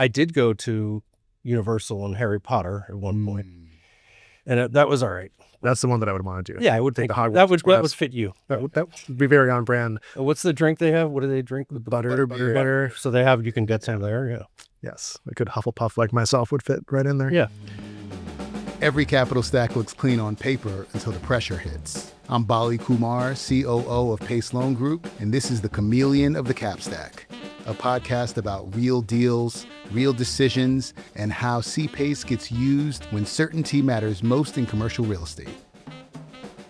I did go to Universal and Harry Potter at one point, and that was all right. That's the one that I would want to do. Yeah, I would think that would fit you. That would be very on brand. What's the drink they have? What do they drink? Butter. So you can get some there. Yeah. Yes, a good Hufflepuff like myself would fit right in there. Yeah. Every capital stack looks clean on paper until the pressure hits. I'm Bali Kumar, COO of PACE Loan Group, and this is the Chameleon of the Capstack, a podcast about real deals, real decisions, and how CPACE gets used when certainty matters most in commercial real estate.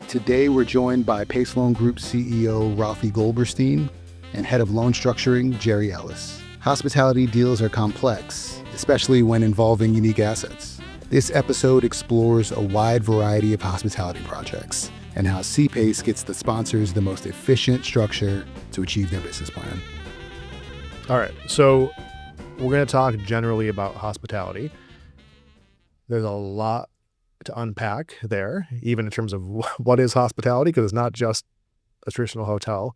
Today, we're joined by PACE Loan Group CEO Rafi Golberstein and Head of Loan Structuring, Jerry Ellis. Hospitality deals are complex, especially when involving unique assets. This episode explores a wide variety of hospitality projects and how CPACE gets the sponsors the most efficient structure to achieve their business plan. All right, so we're going to talk generally about hospitality. There's a lot to unpack there, even in terms of what is hospitality, because it's not just a traditional hotel.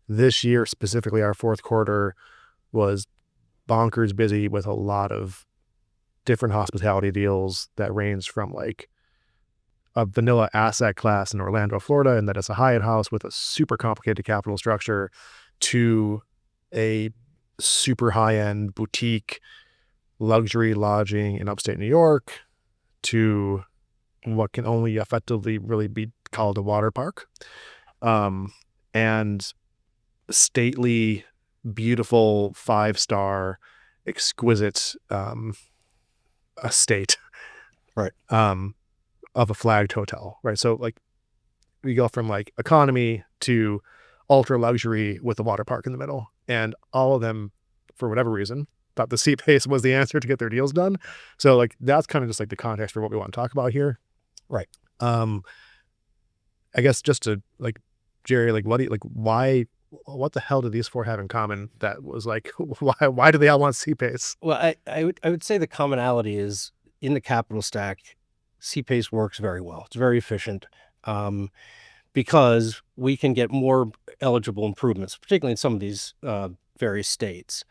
This year, specifically, our fourth quarter was bonkers busy with a lot of different hospitality deals that range from like a vanilla asset class in Orlando, Florida, and that is a Hyatt House with a super complicated capital structure, to a super high-end boutique luxury lodging in upstate New York, to what can only effectively really be called a water park, and stately, beautiful, 5-star, exquisite estate, right, of a flagged hotel, right? So like we go from like economy to ultra luxury with a water park in the middle, and all of them, for whatever reason, thought the CPACE was the answer to get their deals done. So like that's kind of just like the context for what we want to talk about here, right? I guess just to like, Jerry, like what the hell do these four have in common that was like, why do they all want CPACE? Well, I would say the commonality is in the capital stack, CPACE works very well. It's very efficient, because we can get more eligible improvements, particularly in some of these various states.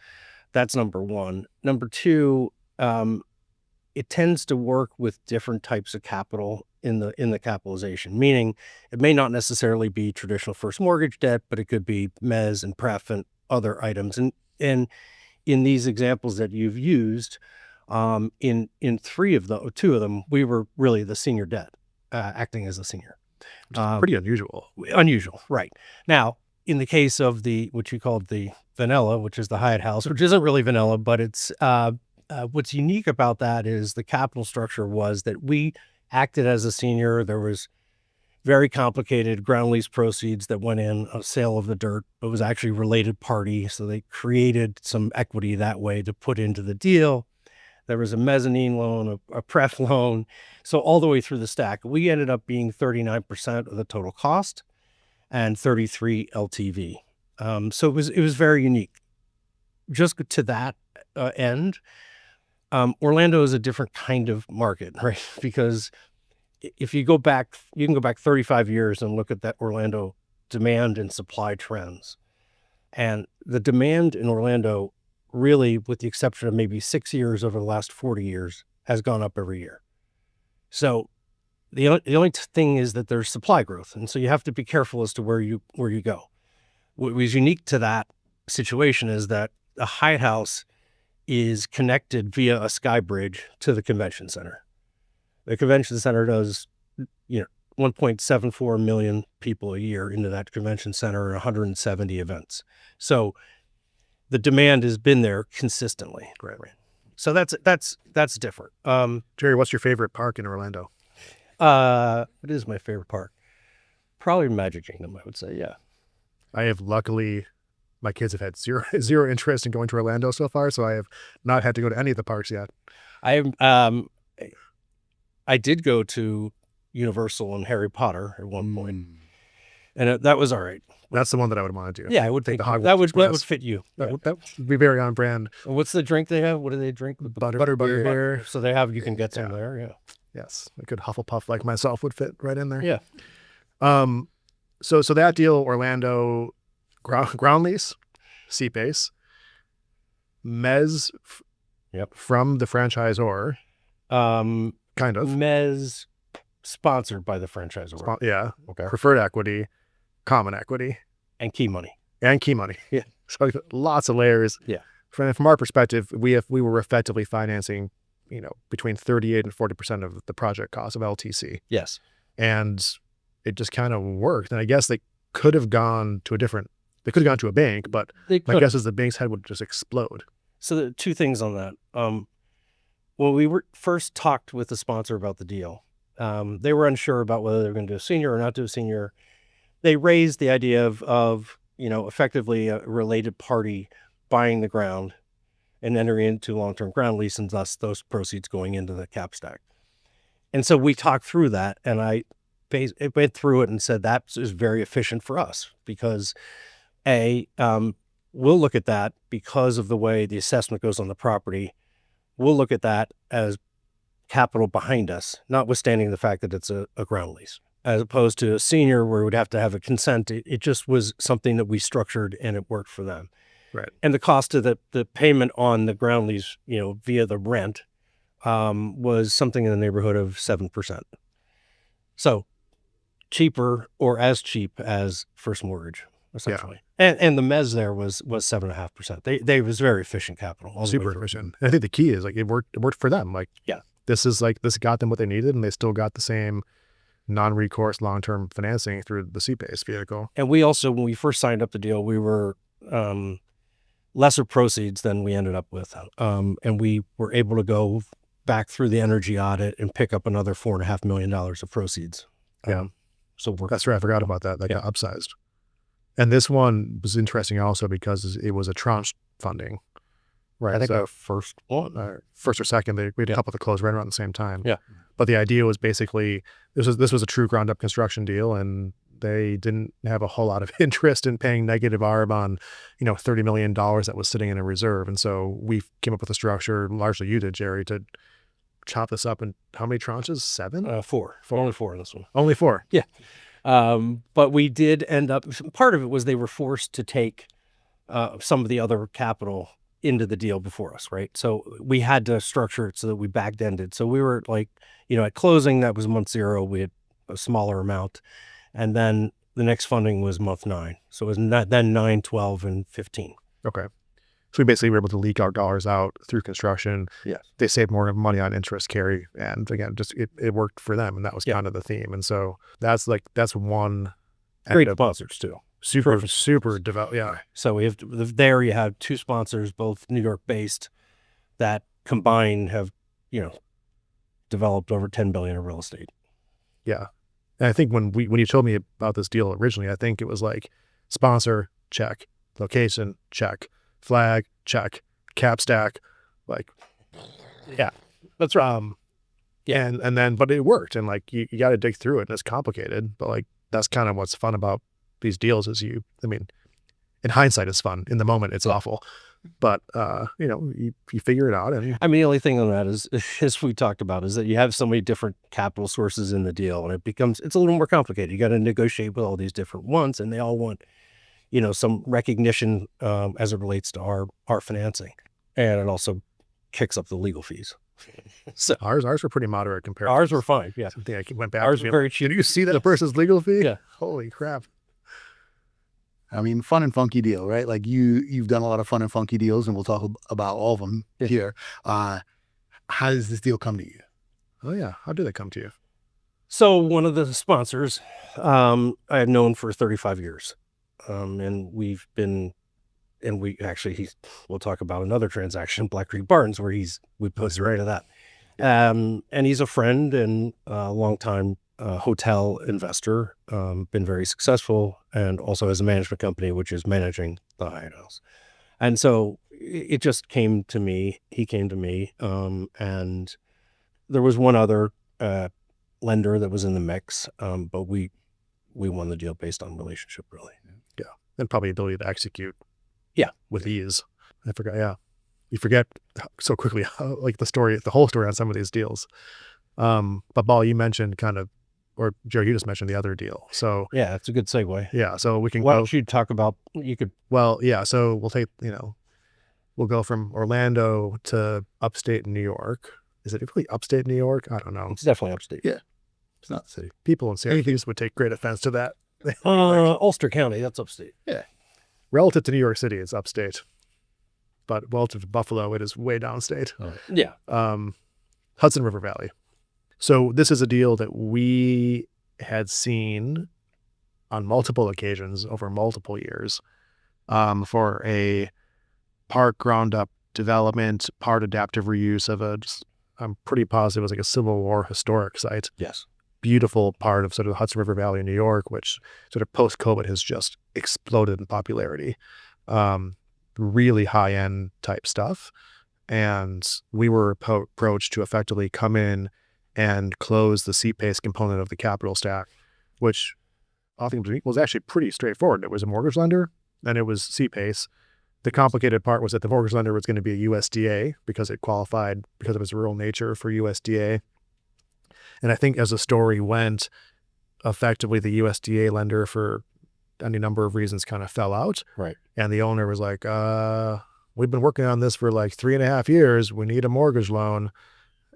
That's number one. Number two, it tends to work with different types of capital in the capitalization, meaning it may not necessarily be traditional first mortgage debt, but it could be mezz and pref and other items. And in these examples that you've used, in two of them, we were really the senior debt, acting as a senior. Which is pretty unusual. Unusual, right. Now, in the case of what you called the vanilla, which is the Hyatt House, which isn't really vanilla, but it's what's unique about that is the capital structure was that we acted as a senior. There was very complicated ground lease proceeds that went in, a sale of the dirt. It was actually related party, so they created some equity that way to put into the deal. There was a mezzanine loan, a pref loan. So all the way through the stack, we ended up being 39% of the total cost and 33 LTV. So it was very unique. Just to that end, Orlando is a different kind of market, right? Because if you go back, you can go back 35 years and look at that Orlando demand and supply trends. And the demand in Orlando, really, with the exception of maybe 6 years over the last 40 years, has gone up every year. So the only thing is that there's supply growth. And so you have to be careful as to where you go. What was unique to that situation is that the Hyatt House is connected via a Skybridge to the convention center. The convention center does, 1.74 million people a year into that convention center, 170 events. So the demand has been there consistently. Right. So that's different. Jerry, what's your favorite park in Orlando? It is my favorite park. Probably Magic Kingdom, I would say. Yeah. I have luckily, my kids have had zero interest in going to Orlando so far, so I have not had to go to any of the parks yet. I did go to Universal and Harry Potter at one point, and that was all right. That's the one that I would want to do. Yeah, I would think that would fit you. That would be very on brand. What's the drink they have? What do they drink? Butterbeer. So you can get some there. Yeah. Yes, a good Hufflepuff like myself would fit right in there. Yeah. So that deal, Orlando, ground lease, CPACE, mezz, Yep. From the franchisor, kind of. Mezz, sponsored by the franchisor. Yeah. Okay. Preferred equity, common equity, And key money. Yeah. So lots of layers. Yeah. From our perspective, we were effectively financing, between 38 and 40% of the project cost of LTC. Yes. And it just kind of worked. And I guess they could have gone to a bank, but my guess is the bank's head would just explode. So the two things on that. When we first talked with the sponsor about the deal, they were unsure about whether they were going to do a senior or not do a senior. They raised the idea of effectively a related party buying the ground and entering into long-term ground lease, and thus those proceeds going into the Capstack. And so we talked through that, and I went through it and said that is very efficient for us because we'll look at that because of the way the assessment goes on the property. We'll look at that as capital behind us, notwithstanding the fact that it's a ground lease, as opposed to a senior where we'd have to have a consent. It just was something that we structured and it worked for them. Right. And the cost of the payment on the ground lease, via the rent, was something in the neighborhood of 7%. So cheaper or as cheap as first mortgage, essentially. Yeah. And the mezz there was 7.5%. They was very efficient capital. Super efficient. And I think the key is it worked for them. This got them what they needed, and they still got the same non-recourse long-term financing through the CPACE vehicle. And we also, when we first signed up the deal, we were lesser proceeds than we ended up with. And we were able to go back through the energy audit and pick up another $4.5 million of proceeds. Yeah. So that's right. I forgot about that. That got upsized. And this one was interesting also because it was a Tranched funding. Right. I think our first one. First or second. We had a couple that closed right around the same time. Yeah. But the idea was basically, this was a true ground up construction deal, and they didn't have a whole lot of interest in paying negative ARB on, $30 million that was sitting in a reserve. And so we came up with a structure, largely you did, Jerry, to chop this up in how many tranches? 7? 4. Only 4 in this one. Only 4. Yeah. But we did end up, part of it was they were forced to take some of the other capital into the deal before us, right? So we had to structure it so that we back-ended. So we were at closing, that was month 0, we had a smaller amount. And then the next funding was month 9. So it was then 9, 12, and 15. Okay. So we basically were able to leak our dollars out through construction. Yes. They saved more money on interest carry. And again, just it worked for them. And that was kind of the theme. And so that's one. Great sponsors too. Super developed. Yeah. So we have there you have 2 sponsors, both New York based, that combined have, developed over $10 billion of real estate. Yeah. And I think when you told me about this deal originally, I think it was sponsor, check, location, check, flag, check, Capstack, yeah, that's right. Yeah. And then, but it worked, and you got to dig through it, and it's complicated, but that's kind of what's fun about these deals is in hindsight it's fun. In the moment it's awful, but you figure it out. And the only thing on that is, as we talked about, is that you have so many different capital sources in the deal, and it's a little more complicated. You got to negotiate with all these different ones, and they all want some recognition as it relates to our financing, and it also kicks up the legal fees. So ours were pretty moderate compared. Ours were fine. Yeah, I think I went back. Ours were very cheap. Did you see that person's legal fee? Yeah. Holy crap. Fun and funky deal, right? You've done a lot of fun and funky deals, and we'll talk about all of them here. How does this deal come to you? Oh yeah. How did it come to you? So one of the sponsors, I have known for 35 years. And we'll talk about another transaction, Black Creek Barns, where we posted right to that. And he's a friend and a longtime hotel investor, been very successful, and also has a management company, which is managing the Hyatt House. And so it just came to me, he came to me, and there was one other lender that was in the mix, but we won the deal based on relationship, really. Yeah. And probably ability to execute. Yeah. With ease. I forgot. Yeah. You forget so quickly how, the whole story on some of these deals. But Ball, you mentioned or Jerry, you just mentioned the other deal. So yeah, that's a good segue. Yeah. So we can Why don't you talk about, you could. Well, yeah. So we'll take, we'll go from Orlando to upstate New York. Is it really upstate New York? I don't know. It's definitely upstate. Yeah. It's not the city. People in Syracuse would take great offense to that. Ulster County, that's upstate. Relative to New York City, it's upstate. But relative to Buffalo, it is way downstate. Yeah. Hudson River Valley. So this is a deal that we had seen on multiple occasions over multiple years for a part ground up development, part adaptive reuse of I'm pretty positive it was like a Civil War historic site. Yes. Beautiful part of sort of the Hudson River Valley in New York, which sort of post-COVID has just exploded in popularity. Really high-end type stuff. And we were approached to effectively come in and close the CPACE component of the capital stack, which I think was actually pretty straightforward. It was a mortgage lender and it was CPACE. The complicated part was that the mortgage lender was going to be a USDA because it qualified because of its rural nature for USDA. And I think as the story went, effectively the USDA lender for any number of reasons kind of fell out. Right. And the owner was like, we've been working on this for like 3.5 years. We need a mortgage loan.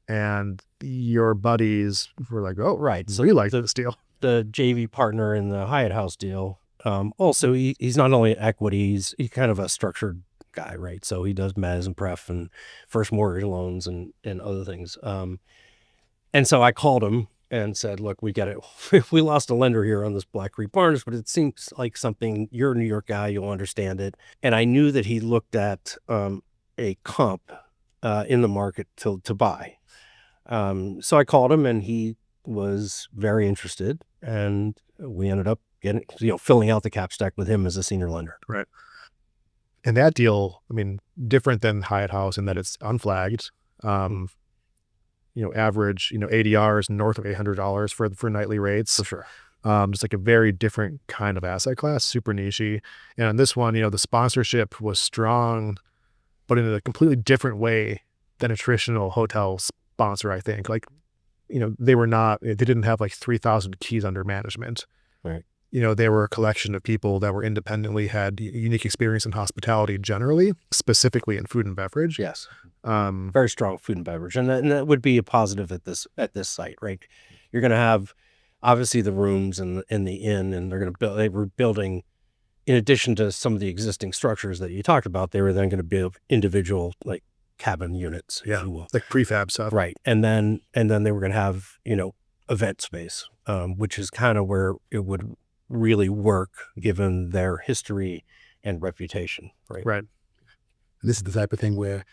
And your buddies were like, oh, Right. so you like this deal. The JV partner in the Hyatt House deal. Also, he's not only equity, he's kind of a structured guy, right? So he does mezz and pref and first mortgage loans and other things. And so I called him and said, look, we got it. We lost a lender here on this Black Creek Barnes, but it seems like something, you're a New York guy, you'll understand it. And I knew that he looked at a comp in the market to buy. So I called him and he was very interested, and we ended up filling out the Capstack with him as a senior lender. Right. And that deal, I mean, different than Hyatt House in that it's unflagged. Average, ADRs north of $800 for nightly rates. For sure. Just like a very different kind of asset class, super niche-y. And on this one, the sponsorship was strong, but in a completely different way than a traditional hotel sponsor, I think. Like, they didn't have like 3,000 keys under management. Right. They were a collection of people that were independently, had unique experience in hospitality generally, specifically in food and beverage. Yes. Very strong food and beverage. And that would be a positive at this site, right? You're going to have obviously the rooms and the inn, and they were building, in addition to some of the existing structures that you talked about, they were then going to build individual like cabin units. Yeah. If you will. Like prefab stuff. Right. And then they were going to have, event space, which is kind of where it would really work given their history and reputation. Right. Right. This is the type of thing where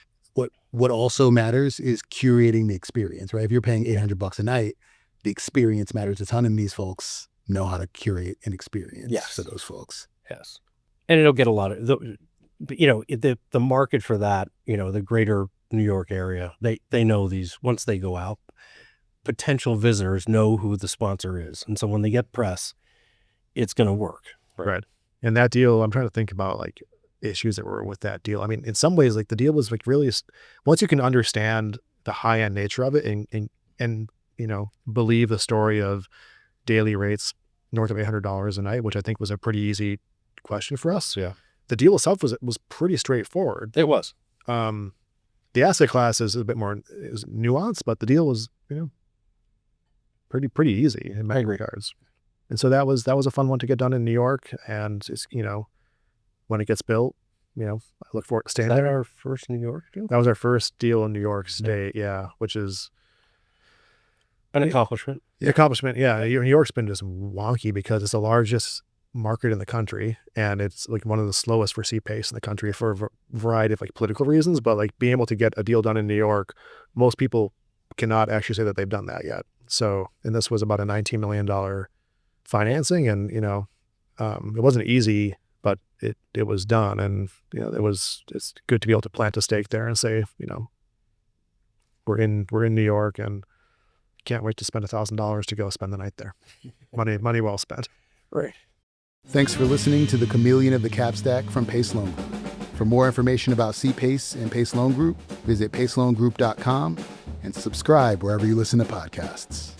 what also matters is curating the experience, right? If you're paying $800 a night, the experience matters a ton, and these folks know how to curate an experience for those folks. Yes. And it'll get a lot of the market for that, the greater New York area, they know these, once they go out, potential visitors know who the sponsor is. And so when they get press, it's going to work. Right. And that deal, I'm trying to think about like issues that were with that deal. I mean, in some ways, like the deal was like really, once you can understand the high end nature of it and believe the story of daily rates north of $800 a night, which I think was a pretty easy question for us. Yeah. The deal itself was pretty straightforward. It was. The asset class is a bit more nuanced, but the deal was, pretty easy in many regards. And so that was a fun one to get done in New York. And it's, when it gets built, I look forward to staying Is that there. our first New York deal? That was our first deal in New York State. Yeah. Which is An accomplishment. the accomplishment. Yeah. New York's been just wonky because it's the largest market in the country, and it's like one of the slowest for CPACE in the country for a variety of like political reasons. But like being able to get a deal done in New York, most people cannot actually say that they've done that yet. So, and this was about a $19 million financing, and it wasn't easy, but it was done, and it's good to be able to plant a stake there and say, we're in New York and can't wait to spend $1,000 to go spend the night there. Money well spent. Right. Thanks for listening to the Chameleon of the Capstack from PACE Loan Group. For more information about CPACE and PACE Loan Group, visit paceloangroup.com and subscribe wherever you listen to podcasts.